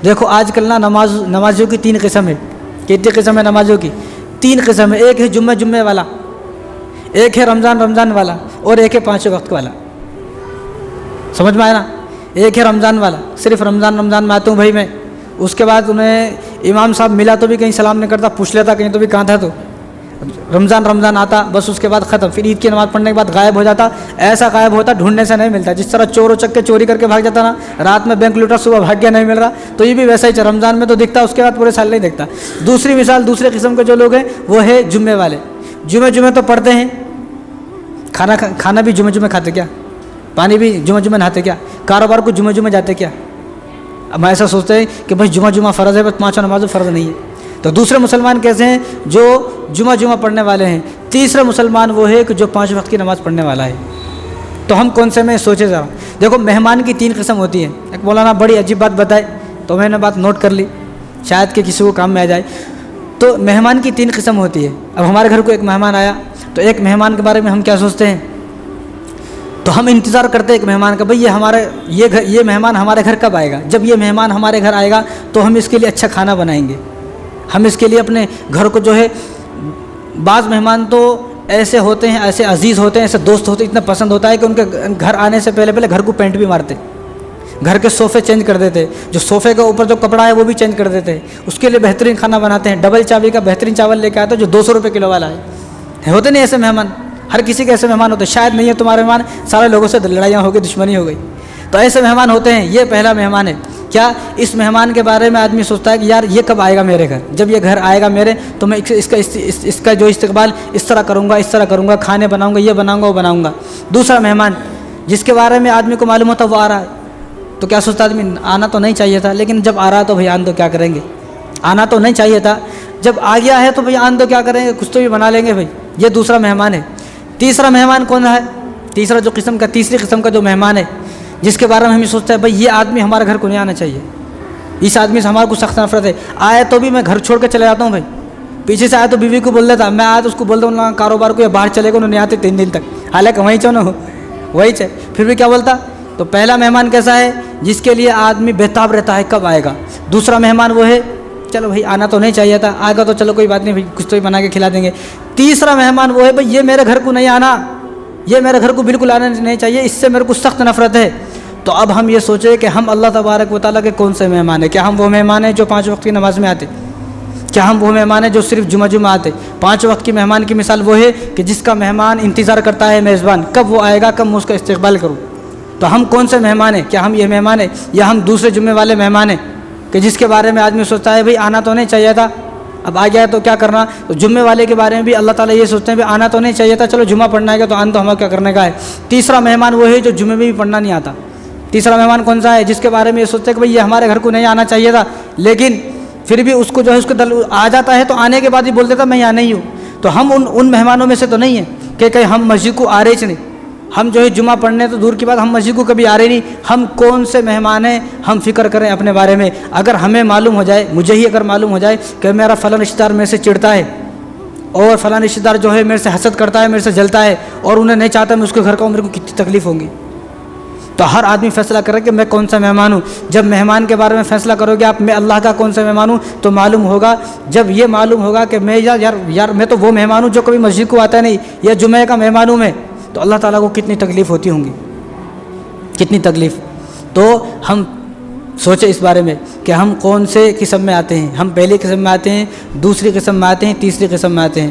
देखो आजकल ना नमाज़ों की 3 किस्म है। कितनी किस्म है नमाज़ों की? 3 किस्म है। एक है जुम्मे वाला, एक है रमज़ान वाला, और एक है 5 वक्त वाला। समझ में आया ना? एक है रमज़ान वाला, सिर्फ रमज़ान में आता हूँ भाई मैं, उसके बाद उन्हें इमाम साहब मिला तो भी कहीं सलाम नहीं करता, पूछ लेता कहीं तो भी कहाँ था तो, रमज़ान आता, बस उसके बाद ख़त्म। फिर ईद की नमाज़ पढ़ने के बाद गायब हो जाता। ऐसा गायब होता ढूंढने से नहीं मिलता। जिस तरह चोर उचक के चोरी करके भाग जाता ना, रात में बैंक लूटा, सुबह भाग गया नहीं मिल रहा, तो ये भी वैसा ही रमज़ान में तो दिखता, उसके बाद पूरे साल नहीं दिखता। दूसरी मिसाल, दूसरे किस्म के जो लोग हैं वो है जुम्मे वाले। जुम्मे तो पढ़ते हैं, खाना भी जुम्मे खाते क्या, पानी भी जुम्मे नहाते क्या, कारोबार को जुम्मे जाते क्या। अब ऐसा सोचते हैं कि भाई जुम्मा फ़र्ज़ है, बस 5 नमाज़ फ़र्ज़ नहीं है। तो दूसरे मुसलमान कैसे हैं? जो जुम्मा पढ़ने वाले हैं। तीसरा मुसलमान वो है कि जो 5 वक्त की नमाज़ पढ़ने वाला है। तो हम कौन से में सोचे ज़रा। देखो मेहमान की 3 किस्म होती है। एक मौलाना बड़ी अजीब बात बताए तो मैंने बात नोट कर ली, शायद कि किसी को काम में आ जाए। तो मेहमान की 3 किस्म होती है। अब हमारे घर को एक मेहमान आया, तो एक मेहमान के बारे में हम क्या सोचते हैं? तो हम इंतज़ार करते हैं एक मेहमान का, भाई ये मेहमान हमारे घर कब आएगा। जब ये मेहमान हमारे घर आएगा तो हम इसके लिए अच्छा खाना बनाएंगे। हम इसके लिए अपने घर को जो है, बाज़ मेहमान तो ऐसे होते हैं, ऐसे अजीज़ होते हैं, ऐसे दोस्त होते हैं, इतना पसंद होता है कि उनके घर आने से पहले घर को पेंट भी मारते, घर के सोफ़े चेंज कर देते, जो सोफ़े के ऊपर जो कपड़ा है वो भी चेंज कर देते, उसके लिए बेहतरीन खाना बनाते हैं। डबल चावल का बेहतरीन चावल लेके आते हैं जो 200 रुपये किलो वाला है। होते नहीं ऐसे मेहमान? हर किसी के ऐसे मेहमान होते हैं। शायद नहीं है तुम्हारे मेहमान, सारे लोगों से लड़ाइयाँ हो गई, दुश्मनी हो गई। तो ऐसे मेहमान होते हैं। ये पहला मेहमान है। क्या इस मेहमान के बारे में आदमी सोचता है कि यार ये कब आएगा मेरे घर, जब ये घर आएगा मेरे तो मैं इसका जो इस्तकबाल इस तरह करूँगा, खाने बनाऊँगा, ये बनाऊँगा, वो बनाऊँगा। दूसरा मेहमान जिसके बारे में आदमी को मालूम होता वो आ रहा है, तो क्या सोचता आदमी, आना तो नहीं चाहिए था, लेकिन जब आ रहा तो भाई आन दो, क्या करेंगे। आना तो नहीं चाहिए था, जब आ गया है तो भाई आन दो, क्या करेंगे, कुछ तो भी बना लेंगे भाई। ये दूसरा मेहमान है। तीसरा मेहमान कौन है? तीसरी किस्म का जो मेहमान है, जिसके बारे में हम सोचते हैं भाई ये आदमी हमारे घर को नहीं आना चाहिए, इस आदमी से हमारे को सख्त नफरत है। आए तो भी मैं घर छोड़ कर चले जाता हूँ भाई। पीछे से आया तो बीवी को बोल देता, मैं आया तो उसको बोलता हूँ कारोबार को, या बाहर चलेगा, उन्होंने आते 3 दिन तक, हालांकि वहीं चो ना हो, वही चाहे, फिर भी क्या बोलता। तो पहला मेहमान कैसा है? जिसके लिए आदमी बेताब रहता है कब आएगा। दूसरा मेहमान वो है, चलो भाई आना तो नहीं चाहिए था, आएगा तो चलो कोई बात नहीं भाई, कुछ तो ही बना के खिला देंगे। तीसरा मेहमान वो है, भाई ये मेरे घर को नहीं आना, ये मेरे घर को बिल्कुल आना नहीं चाहिए, इससे मेरे को सख्त नफरत है। तो अब हम ये सोचें कि हम अल्लाह तबारक व तआला के कौन से मेहमान हैं। क्या हम वो मेहमान हैं जो 5 वक्त की नमाज़ में आते? क्या हम वो मेहमान हैं जो सिर्फ जुम्मा आते? 5 वक्त की मेहमान की मिसाल वो है कि जिसका मेहमान इंतज़ार करता है मेज़बान, कब वो आएगा, कब मैं उसका इस्तकबाल करूँ। तो हम कौन से मेहमान हैं? क्या हम ये मेहमान हैं, या हम दूसरे जुम्मे वाले मेहमान हैं कि जिसके बारे में आदमी सोचता है भाई आना तो नहीं चाहिए था, अब आ गया तो क्या करना। तो जुम्मे वाले के बारे में भी अल्लाह ताला ये सोचते हैं भाई आना तो नहीं चाहिए था, चलो जुम्मा पढ़ना है तो आना तो हमें क्या करने का है। तीसरा मेहमान वो है जो जुम्मे में भी पढ़ना नहीं आता। तीसरा मेहमान कौन सा है? जिसके बारे में ये सोचते हैं कि भाई ये हमारे घर को नहीं आना चाहिए था, लेकिन फिर भी उसको जो है उसके दल आ जाता है, तो आने के बाद ही बोल देता मैं यहाँ नहीं हूँ। तो हम उन मेहमानों में से तो नहीं हैं कि कहीं हम मस्जिद को आ रहे नहीं, हम जो है जुम्मा पढ़ने तो दूर की बात, हम मस्जिद को कभी आ रहे नहीं। हम कौन से मेहमान हैं, हम फिक्र करें अपने बारे में। अगर हमें मालूम हो जाए, मुझे ही अगर मालूम हो जाए कि मेरा फ़लाँ रिश्तेदार मेरे से चिढ़ता है, और फ़लाँ रिश्तेदार जो है मेरे से हसद करता है, मेरे से जलता है, और उन्हें नहीं चाहता मैं उसके घर का, मेरे को कितनी तकलीफ़ होगी। तो हर आदमी फ़ैसला करे कि मैं कौन सा मेहमान हूँ। जब मेहमान के बारे में फ़ैसला करोगे आप, मैं अल्लाह का कौन सा मेहमान हूँ, तो मालूम होगा, जब ये मालूम होगा कि मैं यार मैं तो वो मेहमान हूँ जो कभी मस्जिद को आता नहीं, या जुम्मे का मेहमान हूँ मैं, तो अल्लाह ताला को कितनी तकलीफ़ होती होंगी, कितनी तकलीफ़। तो हम सोचे इस बारे में कि हम कौन से किस्म में आते हैं। हम पहली किस्म में आते हैं, दूसरी किस्म में आते हैं, तीसरी किस्म में आते हैं।